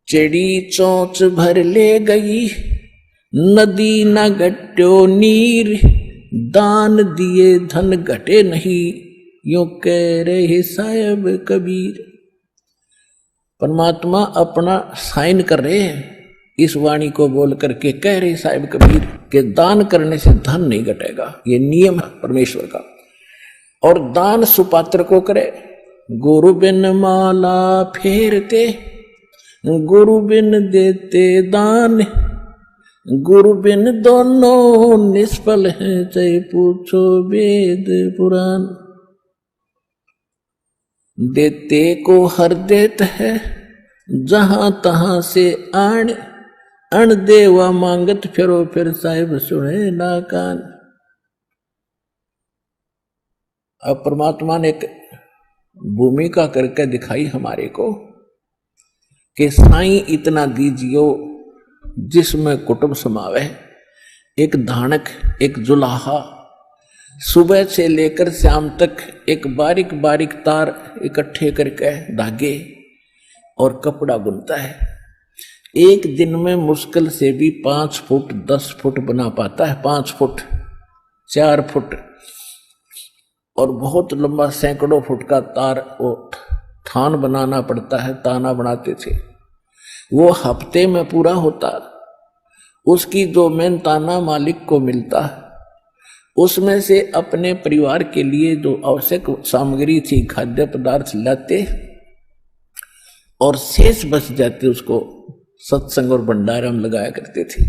चिड़ी चोंच भर ले गई, नदी न घट्यो नीर, दान दिए धन घटे नहीं, यूं कह रहे साहब कबीर। परमात्मा अपना साइन कर रहे हैं इस वाणी को बोल करके, कह रहे साहब कबीर के दान करने से धन नहीं घटेगा, ये नियम है परमेश्वर का। और दान सुपात्र को करे। गुरु बिन माला फेरते, गुरु बिन देते दान, गुरु बिन दोनों निष्फल हैं, चाहे पूछो वेद पुराण। देते को हर देत है, जहां तहां से आण, अण देवा मांगत फिरो, फिर साहिब सुने ना कान। अब परमात्मा ने एक भूमिका करके दिखाई हमारे को कि साईं इतना दीजियो जिसमें कुटुंब समावे, एक धानक, एक जुलाहा, सुबह से लेकर शाम तक एक बारीक बारीक तार इकट्ठे करके धागे और कपड़ा बुनता है। एक दिन में मुश्किल से भी 5 फुट 10 फुट बना पाता है, 5 फुट 4 फुट, और बहुत लंबा सैकड़ों फुट का तार वो थान बनाना पड़ता है। ताना बनाते थे, वो हफ्ते में पूरा होता। उसकी जो मेन ताना मालिक को मिलता, उसमें से अपने परिवार के लिए जो आवश्यक सामग्री थी, खाद्य पदार्थ लाते और शेष बच जाते, उसको सत्संग और भंडारा में लगाया करते थे।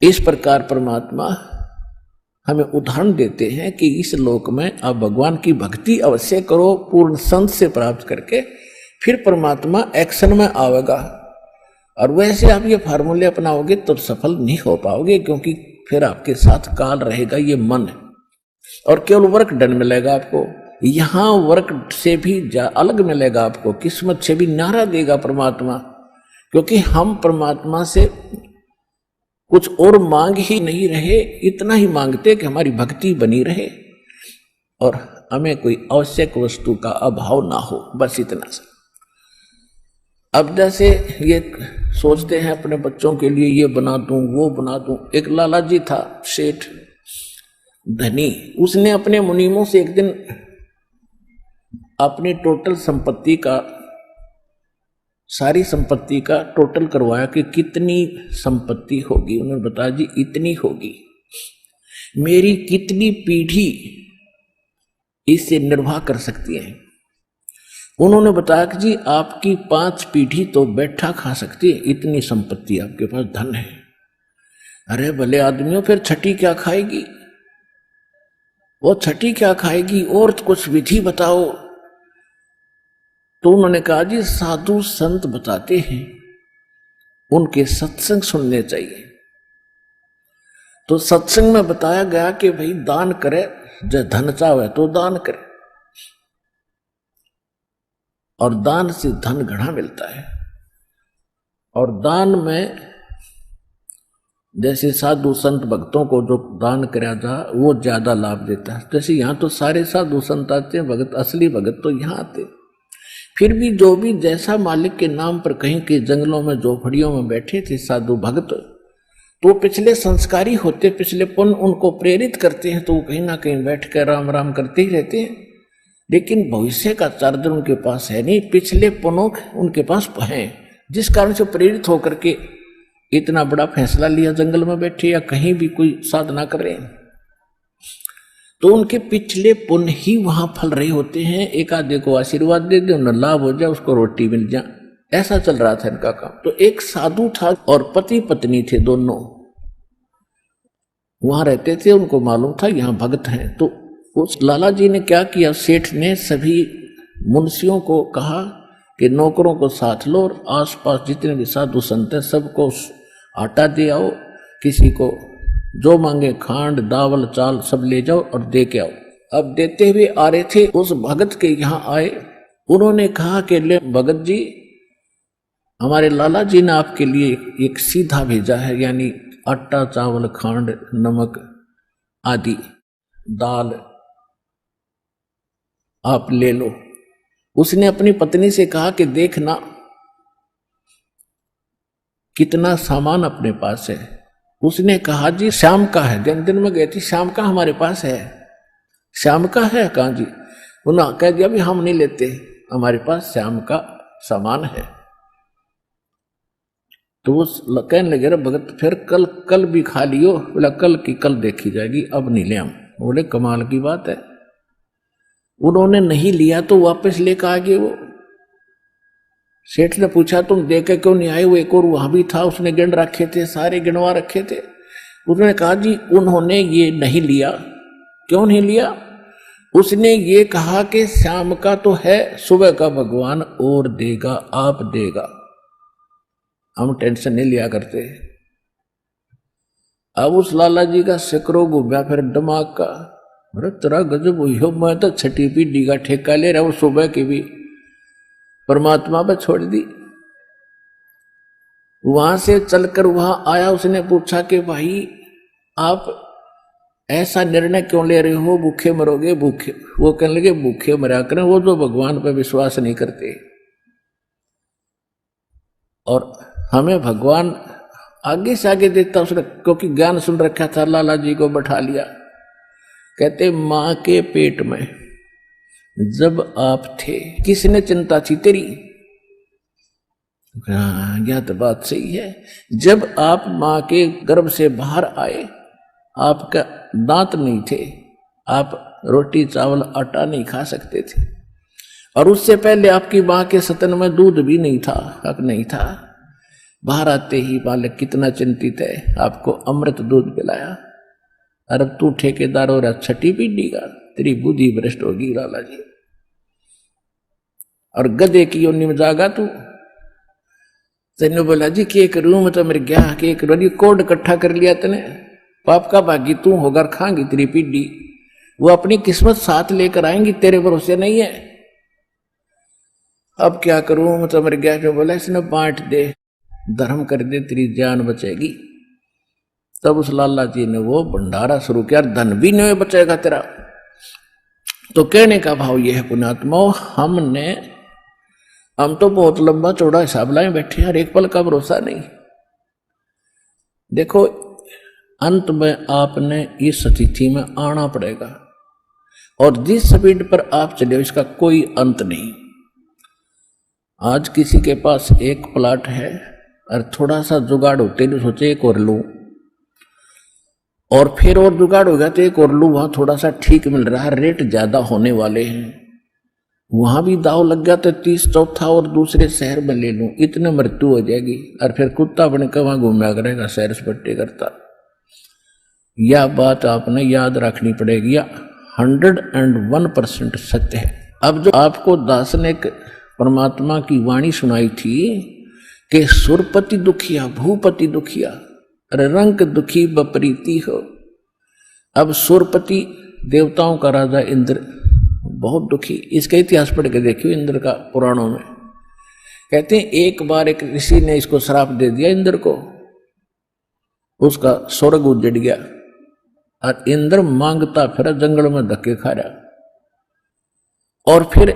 इस प्रकार परमात्मा हमें उदाहरण देते हैं कि इस लोक में आप भगवान की भक्ति अवश्य करो, पूर्ण संत से प्राप्त करके, फिर परमात्मा एक्शन में आवेगा। और वैसे आप ये फार्मूले अपनाओगे तो सफल नहीं हो पाओगे, क्योंकि फिर आपके साथ काल रहेगा, ये मन है, और केवल वर्क डन मिलेगा आपको। यहां वर्क से भी अलग मिलेगा आपको, किस्मत से भी न्यारा देगा परमात्मा, क्योंकि हम परमात्मा से कुछ और मांग ही नहीं रहे, इतना ही मांगते कि हमारी भक्ति बनी रहे और हमें कोई आवश्यक वस्तु का अभाव ना हो, बस इतना सा। अब जैसे ये सोचते हैं अपने बच्चों के लिए ये बना दूं वो बना दूं। एक लाला जी था सेठ धनी, उसने अपने मुनीमों से एक दिन अपनी टोटल संपत्ति का, सारी संपत्ति का टोटल करवाया कि कितनी संपत्ति होगी। उन्होंने बताया जी इतनी होगी, मेरी कितनी पीढ़ी इससे निर्वाह कर सकती है। उन्होंने बताया कि जी आपकी 5 पीढ़ी तो बैठा खा सकती है, इतनी संपत्ति आपके पास, धन है। अरे भले आदमियों, फिर छठी क्या खाएगी? वो छठी क्या खाएगी? और कुछ विधि बताओ। तो उन्होंने कहा जी साधु संत बताते हैं, उनके सत्संग सुनने चाहिए। तो सत्संग में बताया गया कि भाई दान करे, जब धन चाहे तो दान करे, और दान से धन घना मिलता है। और दान में जैसे साधु संत भक्तों को जो दान कराया जा, वो ज्यादा लाभ देता है। जैसे यहाँ तो सारे साधु संत आते हैं, भगत, असली भगत तो यहाँ आते। फिर भी जो भी जैसा मालिक के नाम पर कहीं के जंगलों में झोपड़ियों में बैठे थे साधु भगत, तो पिछले संस्कारी होते, पिछले पुण्य उनको प्रेरित करते हैं, तो वो कहीं ना कहीं बैठ कर राम राम करते ही रहते हैं। लेकिन भविष्य का चार्जर उनके पास है नहीं, पिछले पुण्य उनके पास है, जिस कारण से प्रेरित होकर के इतना बड़ा फैसला लिया, जंगल में बैठे या कहीं भी कोई साधना कर रहे हैं। तो उनके पिछले पुण्य ही वहां फल रहे होते हैं। एक आधे को आशीर्वाद दे दे, उन्हें लाभ हो जाए, उसको रोटी मिल जाए, ऐसा चल रहा था इनका काम। तो एक साधु था और पति पत्नी थे, दोनों वहां रहते थे। उनको मालूम था यहाँ भगत हैं। तो उस लाला जी ने क्या किया, सेठ ने सभी मुंशियों को कहा कि नौकरों को साथ लो और आसपास जितने भी साधु संत हैं सबको आटा दे आओ, किसी को जो मांगे खांड दावल चाल सब ले जाओ और दे के आओ। अब देते हुए आ रहे थे, उस भगत के यहाँ आए। उन्होंने कहा कि ले भगत जी, हमारे लाला जी ने आपके लिए एक सीधा भेजा है, यानी आटा चावल खांड नमक आदि दाल आप ले लो। उसने अपनी पत्नी से कहा कि देखना कितना सामान अपने पास है। उसने कहा जी शाम का है, दिन में गई थी, शाम का हमारे पास है। शाम का है? कहा जी। उन्होंने कह दिया भी हम नहीं लेते, हमारे पास शाम का सामान है। तो वो कहने लगे भगत फिर कल भी खा लियो। बोला कल की कल देखी जाएगी, अब नहीं ले हम। बोले कमाल की बात है। उन्होंने नहीं लिया तो वापस लेकर आ गए। वो सेठ ने पूछा तुम दे के क्यों नहीं आए? वो एक और वहां भी था, उसने गिन रखे थे, सारे गिनवा रखे थे। उन्होंने कहा जी उन्होंने ये नहीं लिया। क्यों नहीं लिया? उसने ये कहा कि शाम का तो है, सुबह का भगवान और देगा, आप देगा, हम टेंशन नहीं लिया करते। अब उस लाला जी का सिकरो घूमया फिर दिमाग का, अरे तेरा गजब हुई हो, मैं तो छठी पीढ़ी का ठेका ले रहा हूं, सुबह की भी परमात्मा पर छोड़ दी। वहां से चलकर वहां आया, उसने पूछा कि भाई आप ऐसा निर्णय क्यों ले रहे हो, भूखे मरोगे? भूखे, वो कहने लगे भूखे मरा करें वो जो भगवान पर विश्वास नहीं करते, और हमें भगवान आगे से आगे देता उसने, क्योंकि ज्ञान सुन रखा था। लाला जी को बैठा लिया, कहते मां के पेट में जब आप थे किसने चिंता थी तेरी? हाँ यह तो बात सही है। जब आप मां के गर्भ से बाहर आए, आपका दांत नहीं थे, आप रोटी चावल आटा नहीं खा सकते थे, और उससे पहले आपकी मां के स्तन में दूध भी नहीं था, हक नहीं था। बाहर आते ही बालक कितना चिंतित है, आपको अमृत दूध पिलाया, अरे तू ठेकेदार हो रहा छठी पीढ़ी का, तेरी बुद्धि भ्रष्ट होगी लाला जी। और गधे की योनि में जागा तू। तेने बोला जी कि एक रूम तो मेरे गया कि एक रोटी कोड इकट्ठा कर लिया तने, पाप का भागी तू होकर खाएंगी तेरी पीढ़ी, वो अपनी किस्मत साथ लेकर आएंगी, तेरे भरोसे नहीं है। अब क्या करूं, तो मेरे गया जो बोला इसने बांट दे, धर्म कर दे, तेरी जान बचेगी। तब उस लाला जी ने वो भंडारा शुरू किया, धन भी नहीं बचेगा तेरा। तो कहने का भाव यह है पुण्यात्मा, हम तो बहुत लंबा चौड़ा हिसाब लाए बैठे हैं, एक पल का भरोसा नहीं। देखो अंत में आपने इस स्थिति में आना पड़ेगा, और जिस स्पीड पर आप चले इसका कोई अंत नहीं। आज किसी के पास एक प्लाट है और थोड़ा सा जुगाड़ होते नहीं सोचे एक और लूं, और फिर और जुगाड़ हो गया तो एक और लूं, वहां थोड़ा सा ठीक मिल रहा है, रेट ज्यादा होने वाले हैं, वहां भी दाव लग गया तो 30 चौथा और दूसरे शहर में ले लूं, इतने मृत्यु हो जाएगी, और फिर कुत्ता बनकर वहां घूमया करेगा शहर सपट्टे करता। यह बात आपने याद रखनी पड़ेगी, 101% सत्य है। अब जो आपको दास ने परमात्मा की वाणी सुनाई थी कि सुरपति दुखिया भूपति दुखिया, अरे रंग दुखी बपरीति हो। अब सुरपति देवताओं का राजा इंद्र बहुत दुखी, इसका इतिहास पढ़ के देखियो इंद्र का पुराणों में। कहते हैं एक बार एक ऋषि ने इसको श्राप दे दिया इंद्र को, उसका स्वर्ग उजड़ गया, और इंद्र मांगता फिर जंगल में धक्के खा रहा। और फिर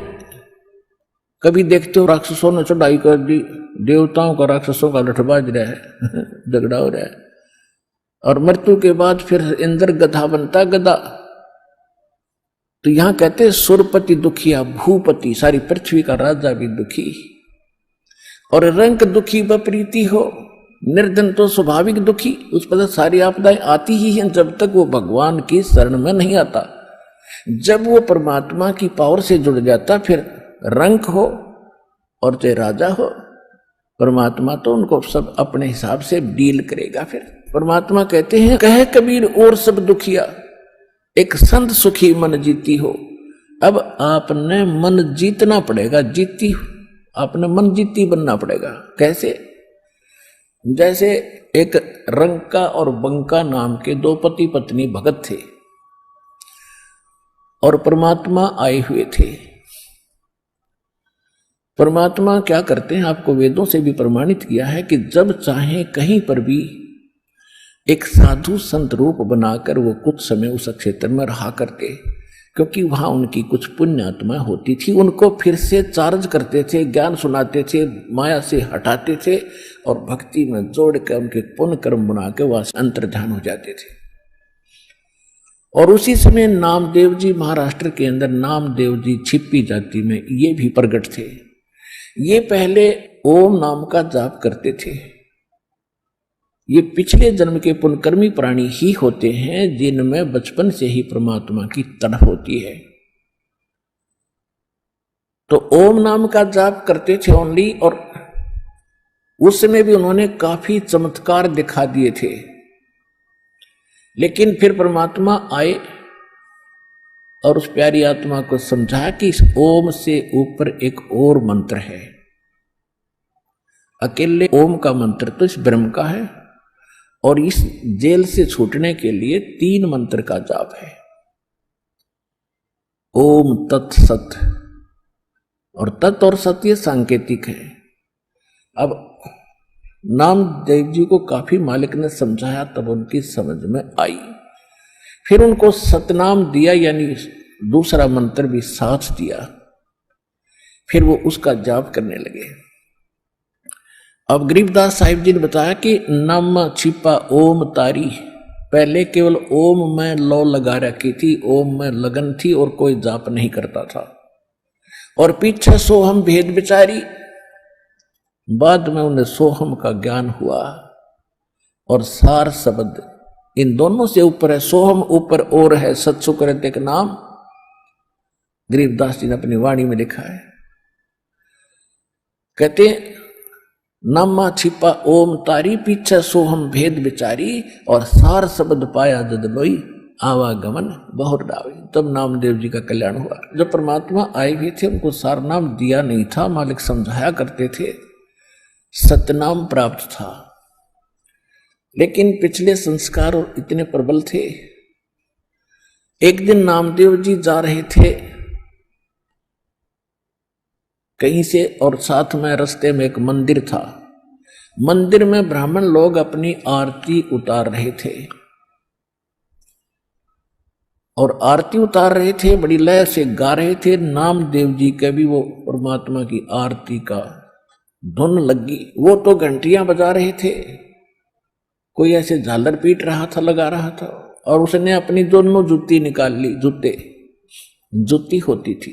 कभी देखते हो राक्षसों ने चढ़ाई कर दी, देवताओं का राक्षसों का लठबाज रहा है झगड़ा हो रहा है, और मृत्यु के बाद फिर इंद्र गधा बनता, गधा। तो यहां कहते हैं सुरपति दुखिया भूपति, सारी पृथ्वी का राजा भी दुखी, और रंग दुखी बप्रीति हो, निर्धन तो स्वाभाविक दुखी, उस पर सारी आपदाएं आती ही हैं जब तक वो भगवान की शरण में नहीं आता। जब वो परमात्मा की पावर से जुड़ जाता फिर रंग हो और चाहे राजा हो, परमात्मा तो उनको सब अपने हिसाब से डील करेगा। फिर परमात्मा कहते हैं कहे कबीर और सब दुखिया, एक संत सुखी मन जीती हो। अब आपने मन जीतना पड़ेगा, आपने मन जीती बनना पड़ेगा। कैसे? जैसे एक रंका और बंका नाम के दो पति पत्नी भगत थे, और परमात्मा आए हुए थे। परमात्मा क्या करते हैं, आपको वेदों से भी प्रमाणित किया है कि जब चाहे कहीं पर भी एक साधु संत रूप बनाकर वो कुछ समय उस क्षेत्र में रहा करते, क्योंकि वहां उनकी कुछ पुण्य आत्मा होती थी, उनको फिर से चार्ज करते थे, ज्ञान सुनाते थे, माया से हटाते थे और भक्ति में जोड़ कर उनके पुण्य कर्म बना के वहां से अंतर्ध्यान हो जाते थे। और उसी समय नामदेव जी महाराष्ट्र के अंदर, नामदेव जी छिप्पी जाति में ये भी प्रकट थे। ये पहले ओम नाम का जाप करते थे। ये पिछले जन्म के पुण्यकर्मी प्राणी ही होते हैं जिनमें बचपन से ही परमात्मा की तड़प होती है। तो ओम नाम का जाप करते थे ओनली, और उस समय भी उन्होंने काफी चमत्कार दिखा दिए थे। लेकिन फिर परमात्मा आए और उस प्यारी आत्मा को समझाया कि इस ओम से ऊपर एक और मंत्र है। अकेले ओम का मंत्र तो इस ब्रह्म का है, और इस जेल से छूटने के लिए 3 मंत्र का जाप है। ओम तत् सत, और तत् और सत ये सांकेतिक है। अब नामदेव जी को काफी मालिक ने समझाया, तब उनकी समझ में आई। फिर उनको सतनाम दिया, यानी दूसरा मंत्र भी साथ दिया। फिर वो उसका जाप करने लगे। अब गरीबदास साहिब जी ने बताया कि नम छिपा ओम तारी, पहले केवल ओम में लौ लगा रखी थी, ओम में लगन थी और कोई जाप नहीं करता था। और पीछे सोहम भेद विचारी, बाद में उन्हें सोहम का ज्ञान हुआ। और सार शब्द इन दोनों से ऊपर है, सोहम ऊपर और है, सत्सुकृत एक नाम गरीबदास जी ने अपनी वाणी में लिखा है। कहते नामा छिपा ओम तारी, पीछे सोहम भेद विचारी, और सार शब्द पाया जद लोई, आवागमन बहुत डावी। तब नामदेव जी का कल्याण हुआ। जब परमात्मा आए हुए थे उनको सार नाम दिया नहीं था, मालिक समझाया करते थे, सतनाम प्राप्त था। लेकिन पिछले संस्कार इतने प्रबल थे। एक दिन नामदेव जी जा रहे थे कहीं से, और साथ में रास्ते में एक मंदिर था। मंदिर में ब्राह्मण लोग अपनी आरती उतार रहे थे, और आरती उतार रहे थे, बड़ी लय से गा रहे थे। नामदेव जी के भी वो परमात्मा की आरती का धुन लगी। वो तो घंटियां बजा रहे थे, कोई ऐसे झालर पीट रहा था, लगा रहा था, और उसने अपनी दोनों जूती निकाल ली, जूती होती थी,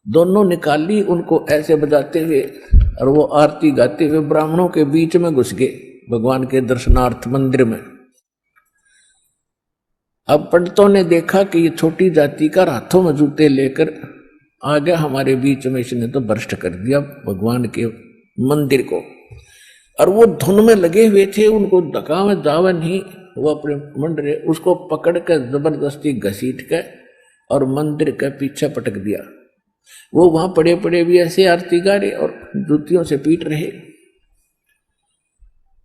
दोनों निकाल ली, उनको ऐसे बजाते हुए, और वो आरती गाते हुए ब्राह्मणों के बीच में घुस गए भगवान के दर्शनार्थ मंदिर में। अब पंडितों ने देखा कि ये छोटी जाति का हाथों में जूते लेकर आ गया हमारे बीच में, इसने तो भ्रष्ट कर दिया भगवान के मंदिर को। और वो धुन में लगे हुए थे, उनको धक्का में जावा नहीं, वो अपने मंडरे उसको पकड़ कर जबरदस्ती घसीट के और मंदिर के पीछे पटक दिया। वो वहां पड़े पड़े भी ऐसे आरती गा रहे और जूतियों से पीट रहे।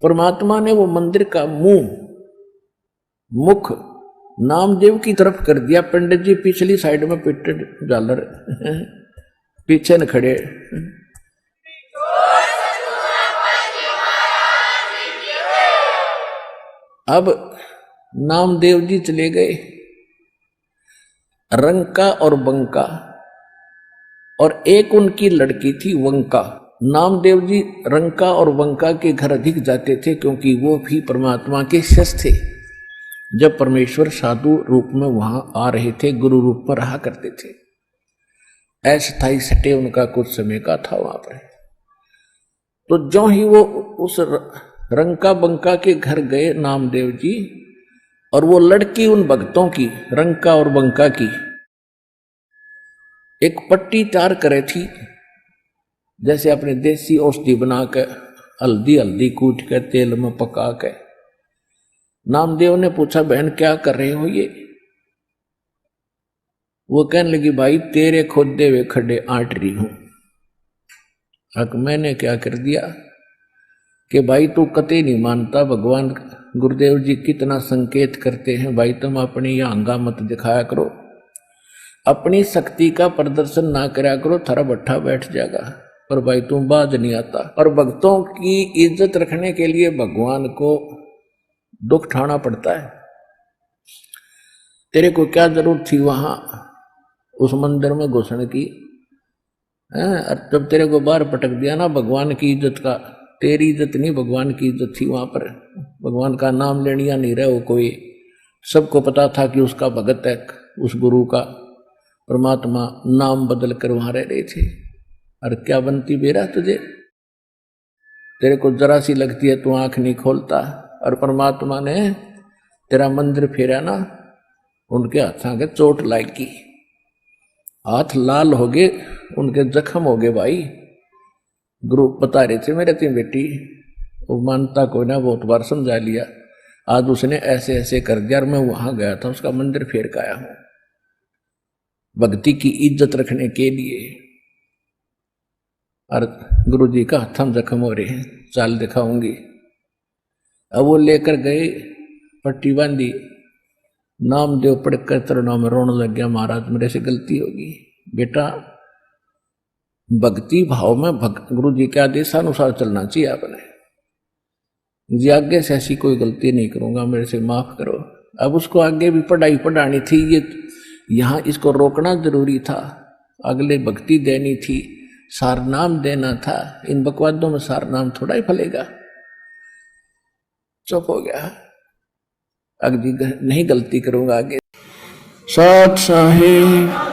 परमात्मा ने वो मंदिर का मुख नामदेव की तरफ कर दिया। पंडित जी पिछली साइड में पिटे झालर पीछे न खड़े। अब नामदेव जी चले गए रंका और बंका, और एक उनकी लड़की थी वंका। नामदेव जी रंका और वंका के घर अधिक जाते थे, क्योंकि वो भी परमात्मा के शिष्य थे। जब परमेश्वर साधु रूप में वहां आ रहे थे, गुरु रूप में रहा करते थे। अस्थायी सटे उनका कुछ समय का था वहां पर। तो जो ही वो उस रंका बंका के घर गए नामदेव जी, और वो लड़की उन भक्तों की, रंका और बंका की, एक पट्टी तैयार करे थी, जैसे अपने देसी औषधि बना के हल्दी कूट के तेल में पका के। नामदेव ने पूछा, बहन क्या कर रहे हो ये? वो कहने लगी, भाई तेरे खोदे हुए खड्डे आंट रही हूं। अब मैंने क्या कर दिया कि भाई तू कतई नहीं मानता, भगवान गुरुदेव जी कितना संकेत करते हैं, भाई तुम अपनी यह हंगा मत दिखाया करो, अपनी शक्ति का प्रदर्शन ना करा करो, थारा भट्ठा बैठ जाएगा। पर भाई तुम बाज नहीं आता। और भक्तों की इज्जत रखने के लिए भगवान को दुख ठाना पड़ता है। तेरे को क्या जरूरत थी वहां उस मंदिर में घुसने की। और जब तेरे को बाहर पटक दिया ना भगवान की इज्जत का, तेरी इज्जत नहीं भगवान की इज्जत थी वहां पर। भगवान का नाम लेनिया नहीं रहे वो कोई, सबको पता था कि उसका भगत है, उस गुरु का। परमात्मा नाम बदल कर वहां रह रहे थे। और क्या बनती बेरा तुझे, तेरे को जरा सी लगती है तू आंख नहीं खोलता। और परमात्मा ने तेरा मंदिर फेरा ना, उनके हाथों के चोट लागी, हाथ लाल हो गए, उनके जख्म हो गए भाई। गुरु बता रहे थे मेरे तीन बेटी, वो मानता कोई ना, बहुत बार समझा लिया, आज उसने ऐसे ऐसे कर दिया। और मैं वहां गया था, उसका मंदिर फेर के आया हूं भक्ति की इज्जत रखने के लिए। और गुरु जी का हथम जख्म हो रहे हैं, चाल दिखाऊंगी। अब वो लेकर गए, पट्टी बांधी, नामदेव पढ़कर तरुणों में रोने लग गया, महाराज मेरे से गलती होगी। बेटा भक्ति भाव में गुरु जी के आदेशानुसार चलना चाहिए आपने। जी आगे से ऐसी कोई गलती नहीं करूंगा, मेरे से माफ करो। अब उसको आगे भी पढ़ाई पढ़ानी थी, ये यहाँ इसको रोकना जरूरी था, अगले भक्ति देनी थी, सार नाम देना था। इन बकवादों में सार नाम थोड़ा ही फलेगा। चुप हो गया, अगली नहीं गलती करूंगा आगे। साथ साहेब